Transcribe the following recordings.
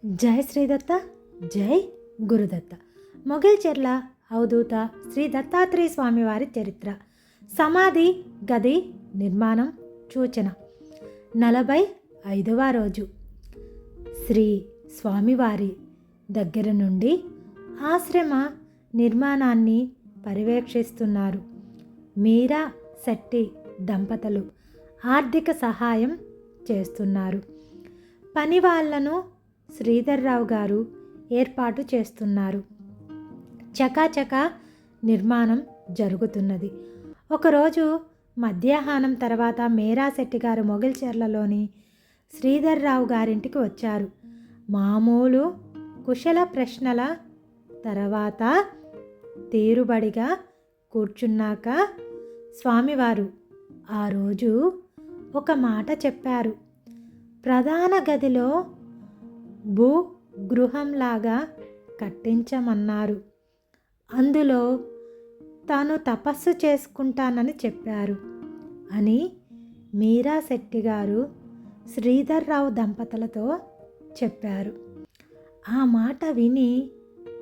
జై శ్రీదత్త, జై గురుదత్త. మొగిల్చెర్ల అవధూత శ్రీ దత్తాత్రేయ స్వామివారి చరిత్ర. సమాధి గది నిర్మాణం సూచన. 45వ రోజు శ్రీ స్వామివారి దగ్గర నుండి ఆశ్రమ నిర్మాణాన్ని పర్యవేక్షిస్తున్నారు మీరా శెట్టి దంపతులు. ఆర్థిక సహాయం చేస్తున్నారు. పని వాళ్ళను శ్రీధర్రావు గారు ఏర్పాటు చేస్తున్నారు. చకాచకా నిర్మాణం జరుగుతున్నది. ఒకరోజు మధ్యాహ్నం తర్వాత మీరా శెట్టి గారు మొగిల్చెర్లలోని శ్రీధర్రావు గారింటికి వచ్చారు. మామూలు కుశల ప్రశ్నల తర్వాత తీరుబడిగా కూర్చున్నాక స్వామివారు ఆ రోజు ఒక మాట చెప్పారు. ప్రధాన గదిలో భూగృహంలాగా కట్టించమన్నారు. అందులో తాను తపస్సు చేసుకుంటానని చెప్పారు అని మీరా శెట్టి గారు శ్రీధర్రావు దంపతులతో చెప్పారు. ఆ మాట విని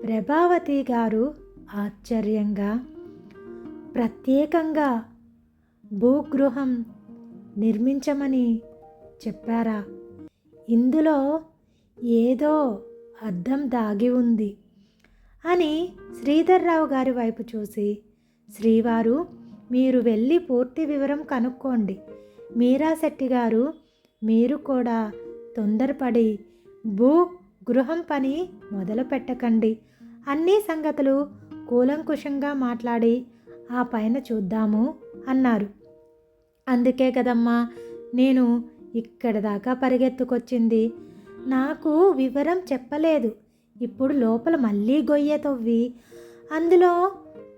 ప్రభావతి గారు ఆశ్చర్యంగా, ప్రత్యేకంగా భూగృహం నిర్మించమని చెప్పారా? ఇందులో ఏదో అర్థం దాగి ఉంది అని శ్రీధర్రావు గారి వైపు చూసి, శ్రీవారు మీరు వెళ్ళి పూర్తి వివరం కనుక్కోండి. మీరా శెట్టి గారు మీరు కూడా తొందరపడి భూగృహం పని మొదలు పెట్టకండి. అన్ని సంగతులు కూలంకుషంగా మాట్లాడి ఆ పైన చూద్దాము అన్నారు. అందుకే కదమ్మా నేను ఇక్కడ దాకా పరిగెత్తుకొచ్చింది. నాకు వివరం చెప్పలేదు. ఇప్పుడు లోపల మళ్ళీ గొయ్య తవ్వి అందులో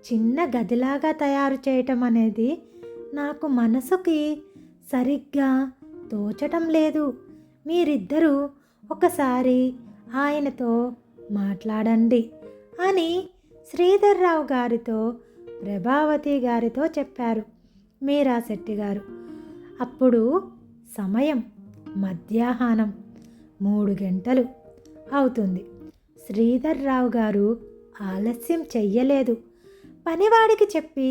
చిన్న గదిలాగా తయారు చేయటం అనేది నాకు మనసుకి సరిగ్గా తోచటం లేదు. మీరిద్దరూ ఒకసారి ఆయనతో మాట్లాడండి అని శ్రీధర్రావు గారితో ప్రభావతి గారితో చెప్పారు మీరా శెట్టి గారు. అప్పుడు సమయం మధ్యాహ్నం 3 గంటలు అవుతుంది. శ్రీధర్రావు గారు ఆలస్యం చెయ్యలేదు. పనివాడికి చెప్పి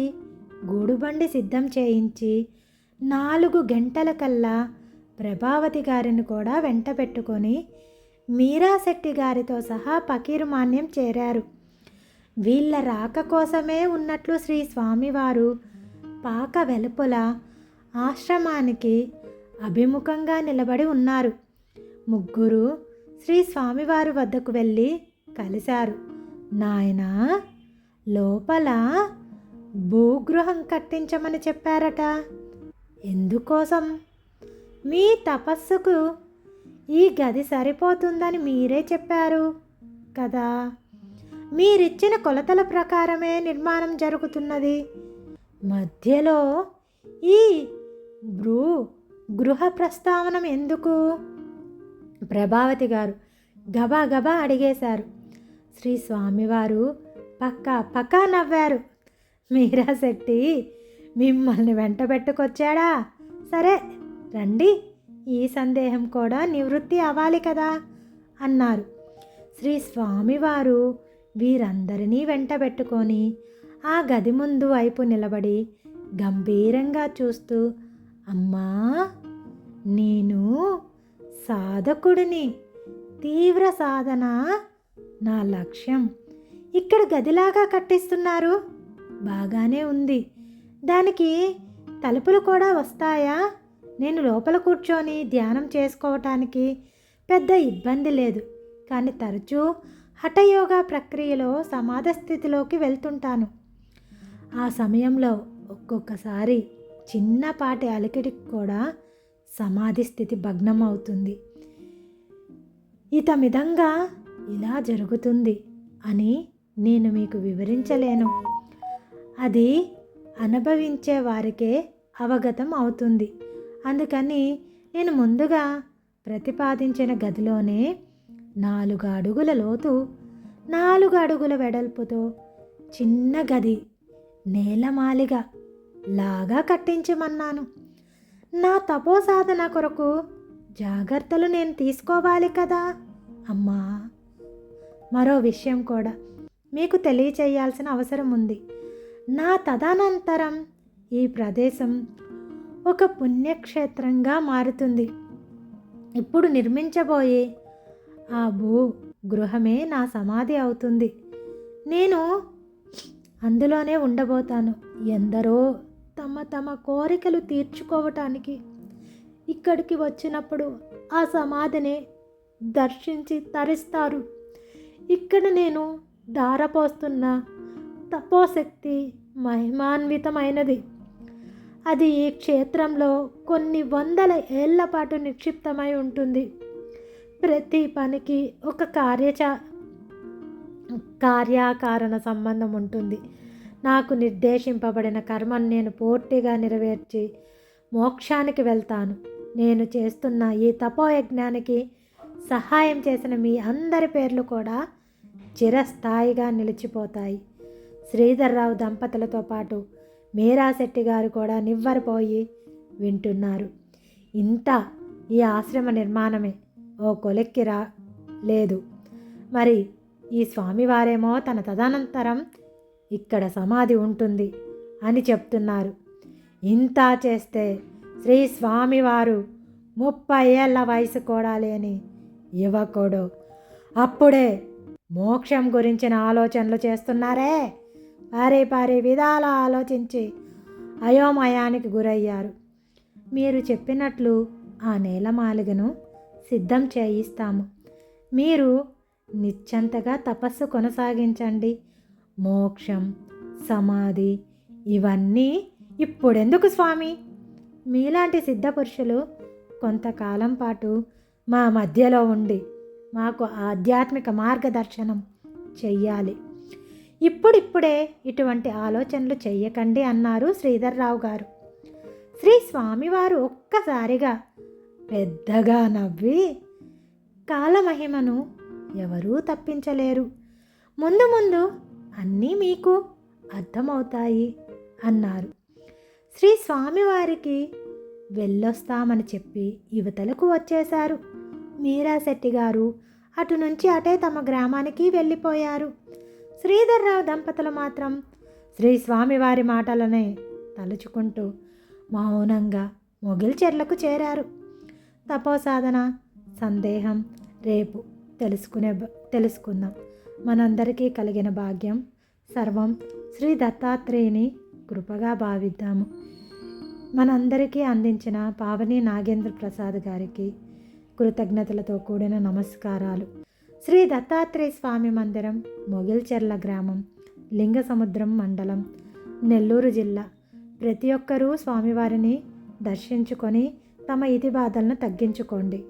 గూడుబండి సిద్ధం చేయించి 4 గంటలకల్లా ప్రభావతి గారిని కూడా వెంట పెట్టుకొని మీరా శెట్టి గారితో సహా పకీరుమాన్యం చేరారు. వీళ్ళ రాక కోసమే ఉన్నట్లు శ్రీ స్వామివారు పాక వెలుపల ఆశ్రమానికి అభిముఖంగా నిలబడి ఉన్నారు. ముగ్గురు శ్రీ స్వామివారి వద్దకు వెళ్ళి కలిశారు. నాయనా, లోపల భూగృహం కట్టించమని చెప్పారట. ఎందుకోసం? మీ తపస్సుకు ఈ గది సరిపోతుందని మీరే చెప్పారు కదా. మీరిచ్చిన కొలతల ప్రకారమే నిర్మాణం జరుగుతున్నది. మధ్యలో ఈ గృహ ప్రస్తావనం ఎందుకు? ప్రభావతి గారు గబా గబా అడిగేశారు. శ్రీ స్వామివారు పక్కా నవ్వారు. మీరా శెట్టి మిమ్మల్ని వెంట పెట్టుకొచ్చాడా? సరే రండి, ఈ సందేహం కూడా నివృత్తి అవ్వాలి కదా అన్నారు. శ్రీ స్వామివారు వీరందరినీ వెంట పెట్టుకొని ఆ గది ముందు వైపు నిలబడి గంభీరంగా చూస్తూ, అమ్మా, నేను సాధకుడిని. తీవ్ర సాధన నా లక్ష్యం. ఇక్కడ గదిలాగా కట్టిస్తున్నారు, బాగానే ఉంది. దానికి తలుపులు కూడా వస్తాయా? నేను లోపల కూర్చొని ధ్యానం చేసుకోవటానికి పెద్ద ఇబ్బంది లేదు. కానీ తరచూ హఠయోగా ప్రక్రియలో సమాధి స్థితిలోకి వెళ్తుంటాను. ఆ సమయంలో ఒక్కొక్కసారి చిన్నపాటి అలికిడికి కూడా సమాధి స్థితి భగ్నం అవుతుంది. ఇతమిదంగా ఇలా జరుగుతుంది అని నేను మీకు వివరించలేను. అది అనుభవించే వారికే అవగతం అవుతుంది. అందుకని నేను ముందుగా ప్రతిపాదించిన గదిలోనే 4 అడుగుల లోతు, 4 అడుగుల వెడల్పుతో చిన్న గది నేలమాలిగా లాగా కట్టించమన్నాను. నా తపో సాధన కొరకు జాగ్రత్తలు నేను తీసుకోవాలి కదా అమ్మా, మరో విషయం కూడా మీకు తెలియచేయాల్సిన అవసరం ఉంది. నా తదనంతరం ఈ ప్రదేశం ఒక పుణ్యక్షేత్రంగా మారుతుంది. ఇప్పుడు నిర్మించబోయే ఆ గృహమే నా సమాధి అవుతుంది. నేను అందులోనే ఉండబోతాను. ఎందరో తమ తమ కోరికలు తీర్చుకోవటానికి ఇక్కడికి వచ్చినప్పుడు ఆ సమాధిని దర్శించి తరిస్తారు. ఇక్కడ నేను ధారపోస్తున్న తపోశక్తి మహిమాన్వితమైనది. అది ఈ క్షేత్రంలో కొన్ని వందల ఏళ్ల పాటు నిక్షిప్తమై ఉంటుంది. ప్రతి పనికి ఒక కార్యకారణ సంబంధం ఉంటుంది. నాకు నిర్దేశింపబడిన కర్మను నేను పూర్తిగా నెరవేర్చి మోక్షానికి వెళ్తాను. నేను చేస్తున్న ఈ తపోయజ్ఞానికి సహాయం చేసిన మీ అందరి పేర్లు కూడా చిరస్థాయిగా నిలిచిపోతాయి. శ్రీధర్రావు దంపతులతో పాటు మీరా శెట్టి గారు కూడా నివ్వరపోయి వింటున్నారు. ఇంత ఈ ఆశ్రమ నిర్మాణమే ఓ కొలెక్కి లేదు. మరి ఈ స్వామివారేమో తన తదనంతరం ఇక్కడ సమాధి ఉంటుంది అని చెప్తున్నారు. ఇంత చేస్తే శ్రీ స్వామివారు 30 ఏళ్ల వయసు కూడా లేని యువకుడు అప్పుడే మోక్షం గురించిన ఆలోచనలు చేస్తున్నారే. పారి విధాల ఆలోచించి అయోమయానికి గురయ్యారు. మీరు చెప్పినట్లు ఆ నేలమాలిగను సిద్ధం చేయిస్తాము. మీరు నిశ్చంతగా తపస్సు కొనసాగించండి. మోక్షం, సమాధి ఇవన్నీ ఇప్పుడెందుకు స్వామి? మీలాంటి సిద్ధపురుషులు కొంతకాలం పాటు మా మధ్యలో ఉండి మాకు ఆధ్యాత్మిక మార్గదర్శనం చెయ్యాలి. ఇప్పుడిప్పుడే ఇటువంటి ఆలోచనలు చెయ్యకండి అన్నారు శ్రీధర్రావు గారు. శ్రీ స్వామివారు ఒక్కసారిగా పెద్దగా నవ్వి, కాలమహిమను ఎవరూ తప్పించలేరు. ముందు ముందు అన్నీ మీకు అర్థమవుతాయి అన్నారు. శ్రీ స్వామివారికి వెళ్ళొస్తామని చెప్పి యువతలకు వచ్చేశారు. మీరా శెట్టి గారు అటు నుంచి అటే తమ గ్రామానికి వెళ్ళిపోయారు. శ్రీధర్రావు దంపతులు మాత్రం శ్రీ స్వామివారి మాటలనే తలుచుకుంటూ మౌనంగా మొగిల్చెర్లకు చేరారు. తపోసాధన సందేహం రేపు తెలుసుకుందాం. మనందరికీ కలిగిన భాగ్యం సర్వం శ్రీ దత్తాత్రేయుని కృపగా భావిద్దాము. మనందరికీ అందించిన పావని నాగేంద్ర ప్రసాద్ గారికి కృతజ్ఞతలతో కూడిన నమస్కారాలు. శ్రీ దత్తాత్రేయ స్వామి మందిరం, మొగిల్చెర్ల గ్రామం, లింగసముద్రం మండలం, నెల్లూరు జిల్లా. ప్రతి ఒక్కరూ స్వామివారిని దర్శించుకొని తమ ఇతి బాధలను తగ్గించుకోండి.